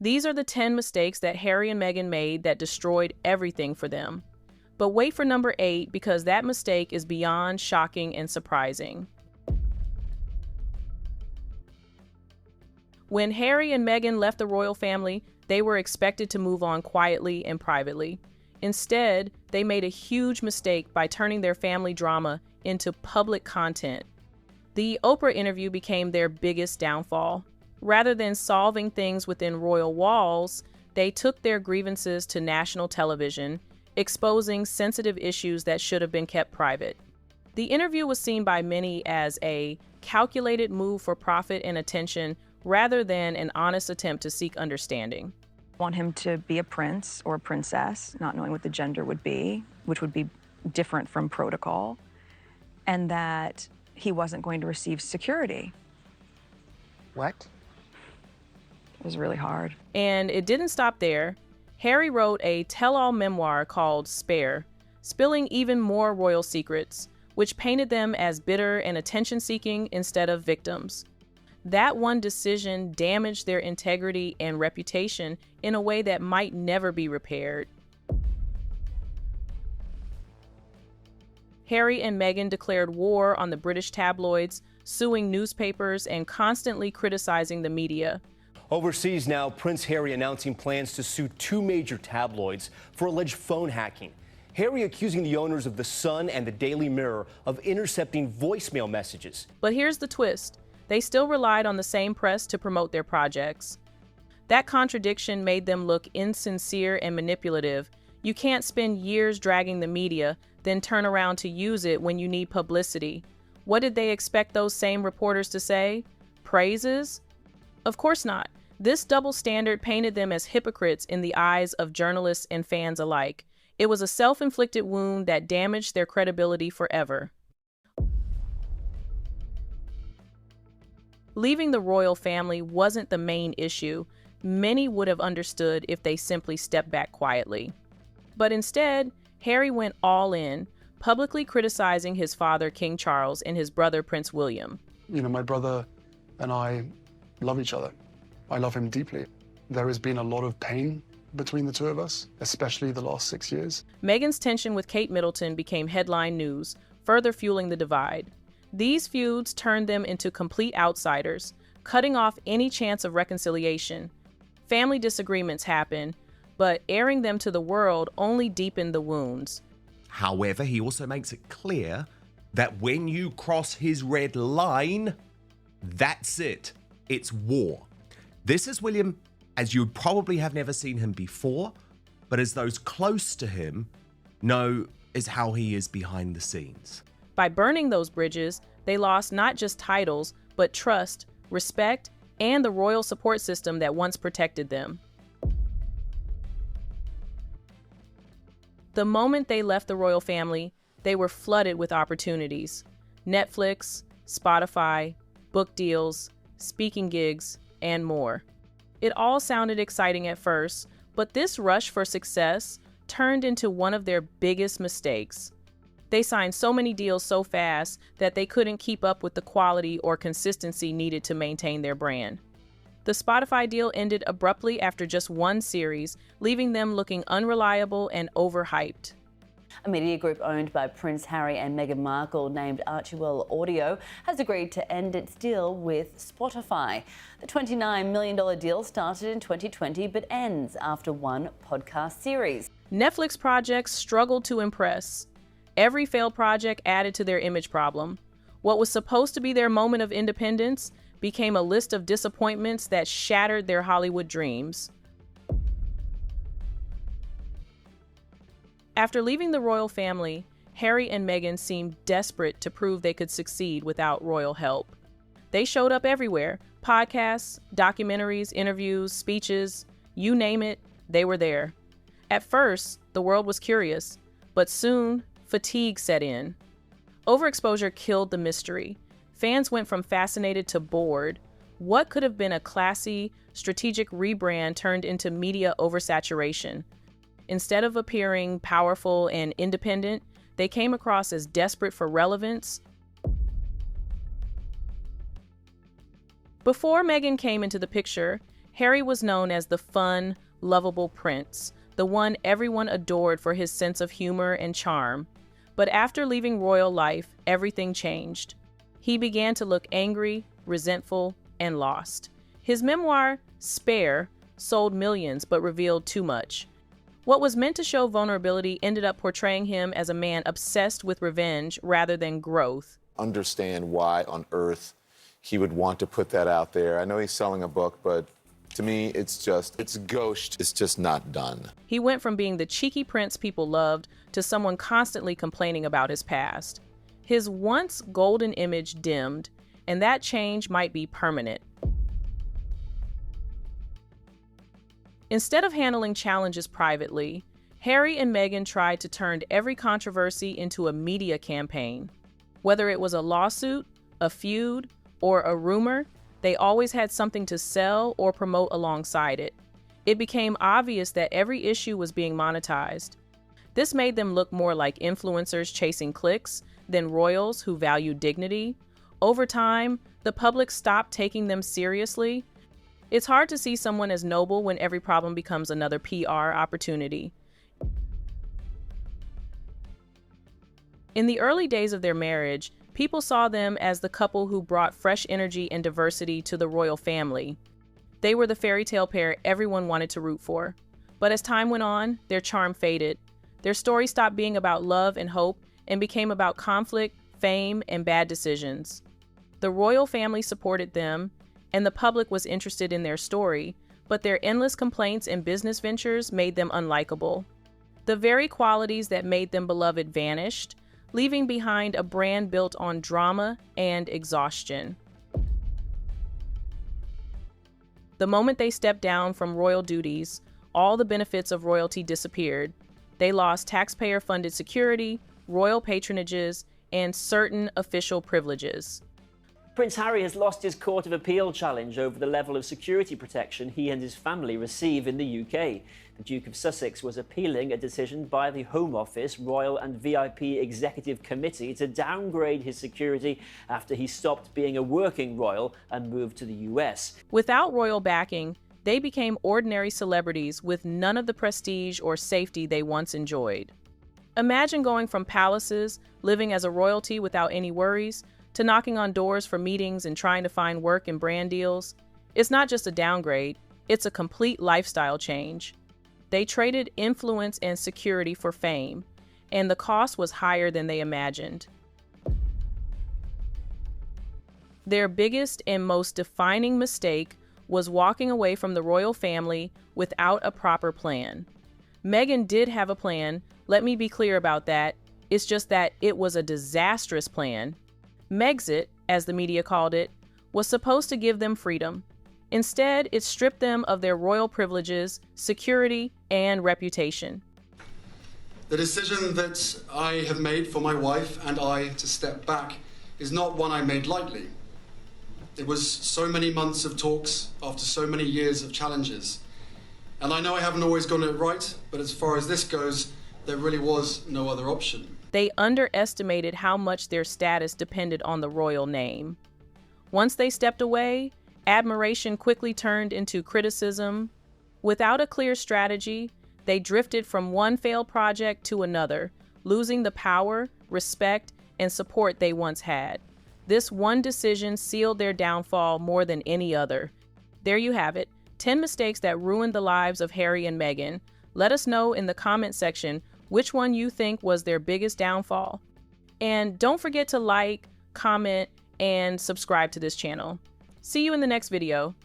These are the 10 mistakes that Harry and Meghan made that destroyed everything for them. But wait for number 8, because that mistake is beyond shocking and surprising. When Harry and Meghan left the royal family, they were expected to move on quietly and privately. Instead, they made a huge mistake by turning their family drama into public content. The Oprah interview became their biggest downfall. Rather than solving things within royal walls, they took their grievances to national television, exposing sensitive issues that should have been kept private. The interview was seen by many as a calculated move for profit and attention rather than an honest attempt to seek understanding. I want him to be a prince or a princess, not knowing what the gender would be, which would be different from protocol, and that he wasn't going to receive security. What? It was really hard. And it didn't stop there. Harry wrote a tell-all memoir called Spare, spilling even more royal secrets, which painted them as bitter and attention-seeking instead of victims. That one decision damaged their integrity and reputation in a way that might never be repaired. Harry and Meghan declared war on the British tabloids, suing newspapers and constantly criticizing the media. Overseas now, Prince Harry announcing plans to sue 2 major tabloids for alleged phone hacking. Harry accusing the owners of The Sun and the Daily Mirror of intercepting voicemail messages. But here's the twist. They still relied on the same press to promote their projects. That contradiction made them look insincere and manipulative. You can't spend years dragging the media, then turn around to use it when you need publicity. What did they expect those same reporters to say? Praises? Of course not. This double standard painted them as hypocrites in the eyes of journalists and fans alike. It was a self-inflicted wound that damaged their credibility forever. Leaving the royal family wasn't the main issue. Many would have understood if they simply stepped back quietly. But instead, Harry went all in, publicly criticizing his father, King Charles, and his brother, Prince William. You know, my brother and I love each other. I love him deeply. There has been a lot of pain between the two of us, especially the last 6 years. Meghan's tension with Kate Middleton became headline news, further fueling the divide. These feuds turned them into complete outsiders, cutting off any chance of reconciliation. Family disagreements happened, but airing them to the world only deepened the wounds. However, he also makes it clear that when you cross his red line, that's it. It's war. This is William, as you probably have never seen him before, but as those close to him know, is how he is behind the scenes. By burning those bridges, they lost not just titles, but trust, respect, and the royal support system that once protected them. The moment they left the royal family, they were flooded with opportunities. Netflix, Spotify, book deals, speaking gigs, and more. It all sounded exciting at first, but this rush for success turned into one of their biggest mistakes. They signed so many deals so fast that they couldn't keep up with the quality or consistency needed to maintain their brand. The Spotify deal ended abruptly after just one series, leaving them looking unreliable and overhyped. A media group owned by Prince Harry and Meghan Markle, named Archewell Audio, has agreed to end its deal with Spotify. The $29 million deal started in 2020 but ends after one podcast series. Netflix projects struggled to impress. Every failed project added to their image problem. What was supposed to be their moment of independence became a list of disappointments that shattered their Hollywood dreams. After leaving the royal family, Harry and Meghan seemed desperate to prove they could succeed without royal help. They showed up everywhere: podcasts, documentaries, interviews, speeches, you name it, they were there. At first, the world was curious, but soon, fatigue set in. Overexposure killed the mystery. Fans went from fascinated to bored. What could have been a classy, strategic rebrand turned into media oversaturation? Instead of appearing powerful and independent, they came across as desperate for relevance. Before Meghan came into the picture, Harry was known as the fun, lovable prince, the one everyone adored for his sense of humor and charm. But after leaving royal life, everything changed. He began to look angry, resentful, and lost. His memoir, Spare, sold millions but revealed too much. What was meant to show vulnerability ended up portraying him as a man obsessed with revenge rather than growth. Understand why on earth he would want to put that out there. I know he's selling a book, but to me, it's gauche. It's just not done. He went from being the cheeky prince people loved to someone constantly complaining about his past. His once golden image dimmed, and that change might be permanent. Instead of handling challenges privately, Harry and Meghan tried to turn every controversy into a media campaign. Whether it was a lawsuit, a feud, or a rumor, they always had something to sell or promote alongside it. It became obvious that every issue was being monetized. This made them look more like influencers chasing clicks than royals who valued dignity. Over time, the public stopped taking them seriously. It's hard to see someone as noble when every problem becomes another PR opportunity. In the early days of their marriage, people saw them as the couple who brought fresh energy and diversity to the royal family. They were the fairy tale pair everyone wanted to root for. But as time went on, their charm faded. Their story stopped being about love and hope and became about conflict, fame, and bad decisions. The royal family supported them, and the public was interested in their story, but their endless complaints and business ventures made them unlikable. The very qualities that made them beloved vanished, leaving behind a brand built on drama and exhaustion. The moment they stepped down from royal duties, all the benefits of royalty disappeared. They lost taxpayer-funded security, royal patronages, and certain official privileges. Prince Harry has lost his Court of Appeal challenge over the level of security protection he and his family receive in the UK. The Duke of Sussex was appealing a decision by the Home Office Royal and VIP Executive Committee to downgrade his security after he stopped being a working royal and moved to the US. Without royal backing, they became ordinary celebrities with none of the prestige or safety they once enjoyed. Imagine going from palaces, living as a royalty without any worries, to knocking on doors for meetings and trying to find work and brand deals. It's not just a downgrade, it's a complete lifestyle change. They traded influence and security for fame, and the cost was higher than they imagined. Their biggest and most defining mistake was walking away from the royal family without a proper plan. Meghan did have a plan, let me be clear about that. It's just that it was a disastrous plan. Megxit, as the media called it, was supposed to give them freedom. Instead, it stripped them of their royal privileges, security, and reputation. The decision that I have made for my wife and I to step back is not one I made lightly. It was so many months of talks after so many years of challenges. And I know I haven't always gotten it right, but as far as this goes, there really was no other option. They underestimated how much their status depended on the royal name. Once they stepped away, admiration quickly turned into criticism. Without a clear strategy, they drifted from one failed project to another, losing the power, respect, and support they once had. This one decision sealed their downfall more than any other. There you have it, 10 mistakes that ruined the lives of Harry and Meghan. Let us know in the comment section which one you think was their biggest downfall. And don't forget to like, comment, and subscribe to this channel. See you in the next video.